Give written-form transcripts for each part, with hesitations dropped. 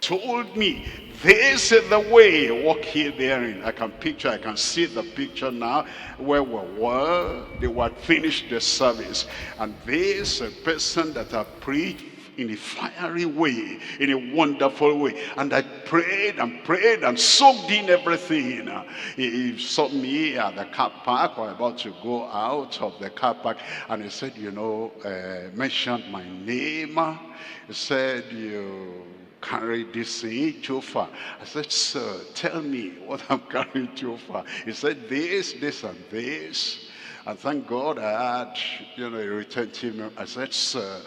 told me, this is the way, walk here therein. I can see the picture now where we were. They were finished the service. And this person that I preached in a fiery way, in a wonderful way. And I prayed and prayed and soaked in everything. He saw me at the car park, or about to go out of the car park, and he said, mentioned my name. He said, you carry this thing too far. I said, sir, tell me what I'm carrying too far. He said, this, and this. And thank God I had, a retentive memory. I said, sir,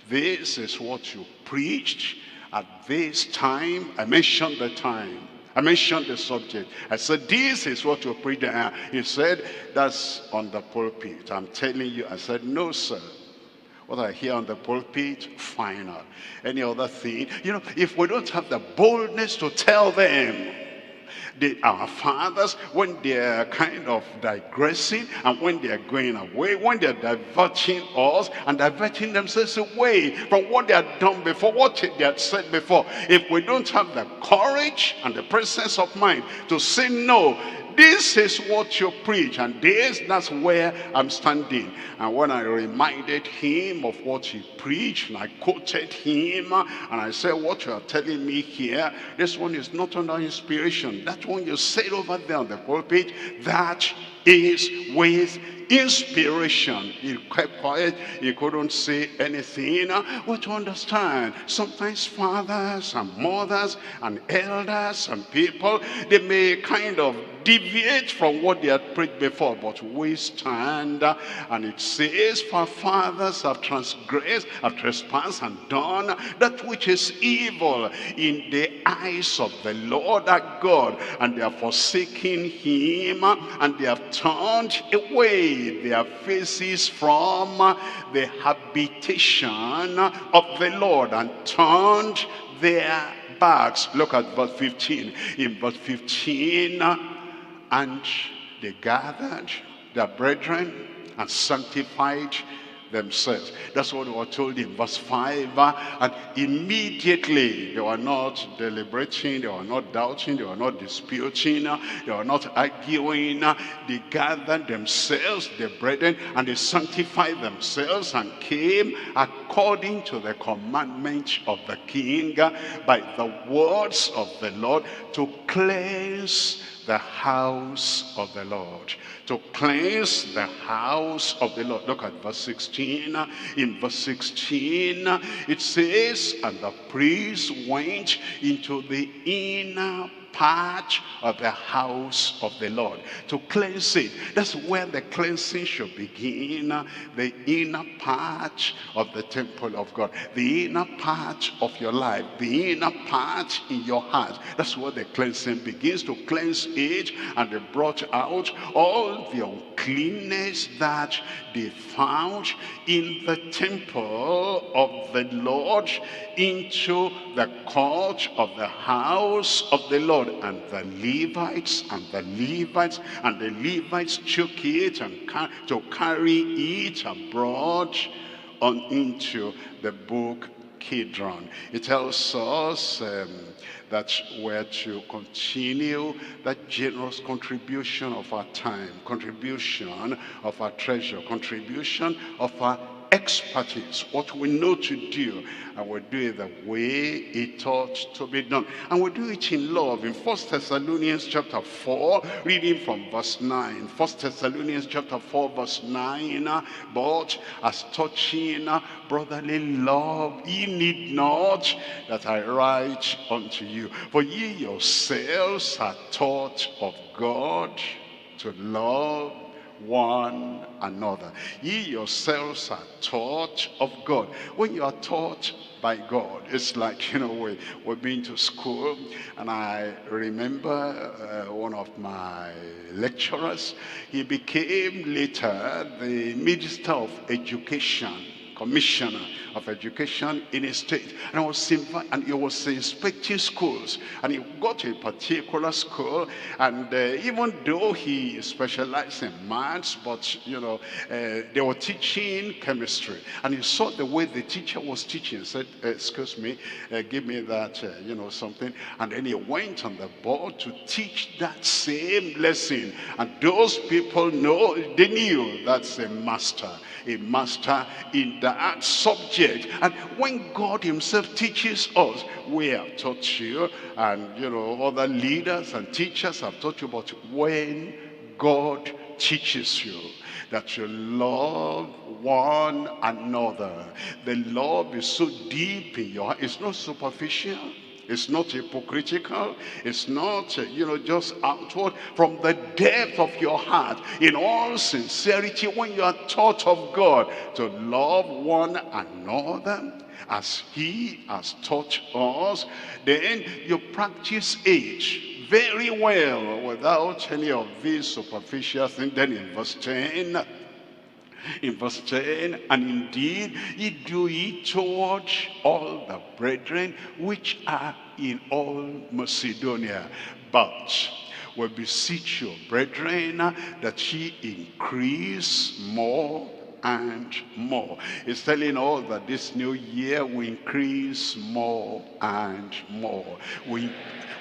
this is what you preached at this time. I mentioned the time. I mentioned the subject. I said, this is what you preached. He said, that's on the pulpit. I'm telling you. I said, no, sir. What I hear on the pulpit, final. Any other thing? If we don't have the boldness to tell them, our fathers, when they're kind of digressing and when they're going away, when they're diverting us and diverting themselves away from what they had done before, what they had said before, if we don't have the courage and the presence of mind to say no, this is what you preach, and that's where I'm standing. And when I reminded him of what he preached, and I quoted him, and I said, what you are telling me here, this one is not under inspiration. That one you said over there on the pulpit, that is with inspiration. He kept quiet. He couldn't say anything. But to understand, sometimes fathers and mothers and elders and people, they may kind of deviate from what they had preached before, but we stand, and it says, for fathers have transgressed, have trespassed, and done that which is evil in the eyes of the Lord our God, and they have forsaken him, and they have turned away their faces from the habitation of the Lord, and turned their backs. Look at verse 15. In verse 15, and they gathered their brethren and sanctified themselves. That's what we were told in verse 5. And immediately, they were not deliberating, they were not doubting, they were not disputing, they were not arguing. They gathered themselves, the brethren, and they sanctified themselves and came according to the commandment of the king by the words of the Lord to cleanse the house of the Lord. To cleanse the house of the Lord. Look at verse 16. In verse 16, it says, and the priest went into the inner part of the house of the Lord to cleanse it. That's where the cleansing should begin. The inner part of the temple of God, the inner part of your life, the inner part in your heart. That's where the cleansing begins. To cleanse it, and they brought out all the uncleanness that they found in the temple of the Lord into the court of the house of the Lord. And the Levites took it and to carry it abroad on into the brook Kidron. It tells us that we're to continue that generous contribution of our time, contribution of our treasure, contribution of our expertise, what we know to do, and we do it the way it ought to be done. And we do it in love. In 1 Thessalonians chapter 4, reading from verse 9. 1 Thessalonians chapter 4, verse 9. But as touching brotherly love, ye need not that I write unto you. For ye yourselves are taught of God to love one another. Ye yourselves are taught of God. When you are taught by God, it's like, we've been to school, and I remember one of my lecturers. He became later the minister of education, commissioner of education in a state. And he was inspecting schools. And he got to a particular school. And even though he specialized in maths, but, they were teaching chemistry. And he saw the way the teacher was teaching. He said, excuse me, give me that, something. And then he went on the board to teach that same lesson. And those people they knew that's a master in that subject. And when God himself teaches us, we have taught you, and other leaders and teachers have taught you, but when God teaches you that you love one another, the love is so deep in your heart. It's not superficial. It's not hypocritical. It's not, just outward. From the depth of your heart, in all sincerity, when you are taught of God to love one another as he has taught us, then you practice it very well without any of these superficial things. Then in verse 10, and indeed ye do it toward all the brethren which are in all Macedonia. But we beseech you, brethren, that ye increase more and more. It's telling us that this new year we increase more and more. We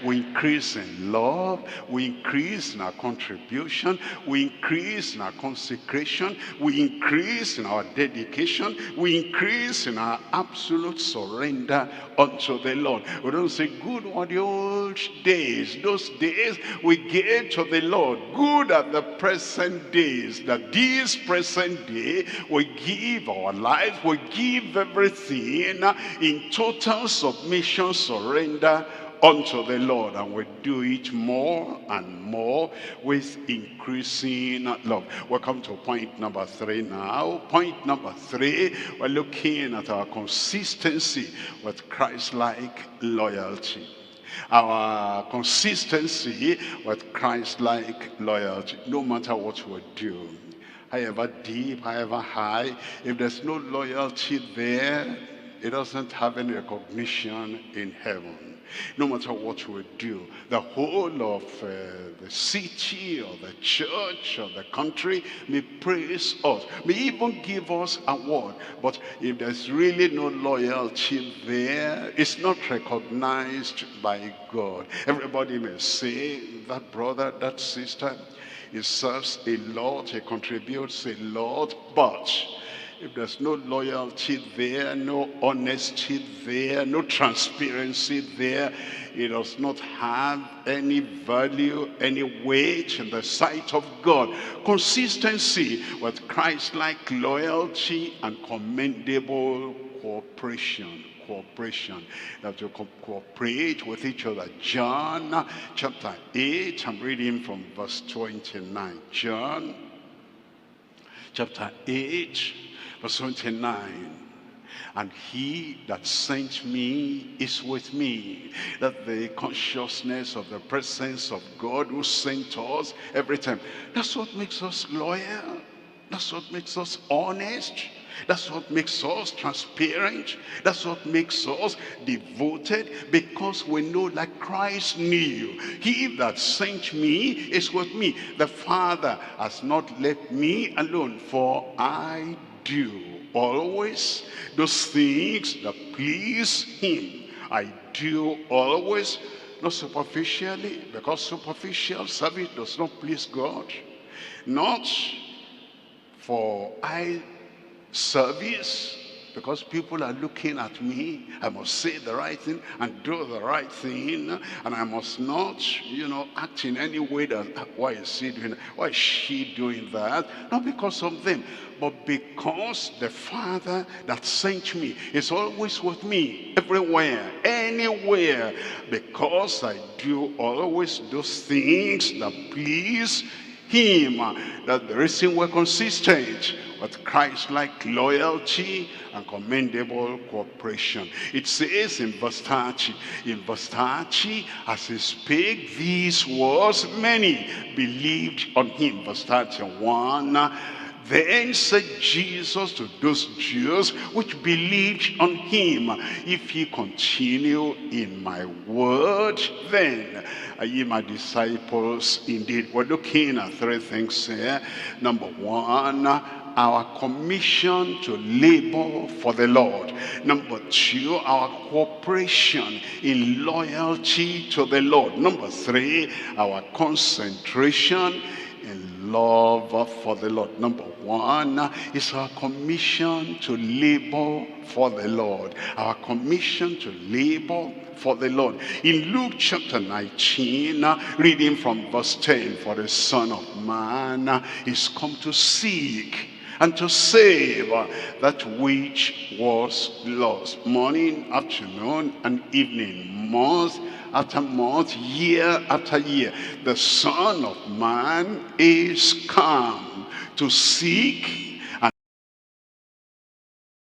increase in love, we increase in our contribution, we increase in our consecration, we increase in our dedication, we increase in our absolute surrender unto the Lord. We don't say, good were the old days. Those days we gave to the Lord. Good are the present days. That this present day we give our life, we give everything in total submission, surrender unto the Lord, and we do it more and more with increasing love. We'll come to point number 3 now. Point number 3, we're looking at our consistency with Christ-like loyalty. Our consistency with Christ-like loyalty, no matter what we do, however deep, however high, if there's no loyalty there, it doesn't have any recognition in heaven. No matter what we do, the whole of the city or the church or the country may praise us, may even give us award. But if there's really no loyalty there, it's not recognized by God. Everybody may say, that brother, that sister, he serves a lot, he contributes a lot, but if there's no loyalty there, no honesty there, no transparency there, it does not have any value, any weight in the sight of God. Consistency with Christ-like loyalty and commendable cooperation. That you cooperate with each other. John chapter 8, I'm reading from verse 29. John chapter 8, verse 29. And he that sent me is with me. That the consciousness of the presence of God who sent us every time. That's what makes us loyal. That's what makes us honest. That's what makes us transparent. That's what makes us devoted, because we know, like Christ knew, he that sent me is with me. The Father has not left me alone, for I do always those things that please him. I do always, not superficially, because superficial service does not please God. Not for eye service, because people are looking at me. I must say the right thing and do the right thing, and I must not, act in any way that, why is he doing that? Why is she doing that? Not because of them, but because the Father that sent me is always with me, everywhere, anywhere, because I do always those things that please him. That the reason we're consistent with Christ-like loyalty and commendable cooperation. It says in verse 30, as he spake these words, many believed on him. Verse 31, Then said Jesus to those Jews which believed on him, if ye continue in my word, then are ye my disciples indeed. We're looking at three things here. Number one, our commission to labor for the Lord. Number two, our cooperation in loyalty to the Lord. Number three, our concentration in love for the Lord. Number one is our commission to labor for the Lord. Our commission to labor for the Lord. In Luke chapter 19, reading from verse 10, for the Son of Man is come to seek and to save that which was lost. Morning, afternoon, and evening, month after month, year after year, the Son of Man is come to seek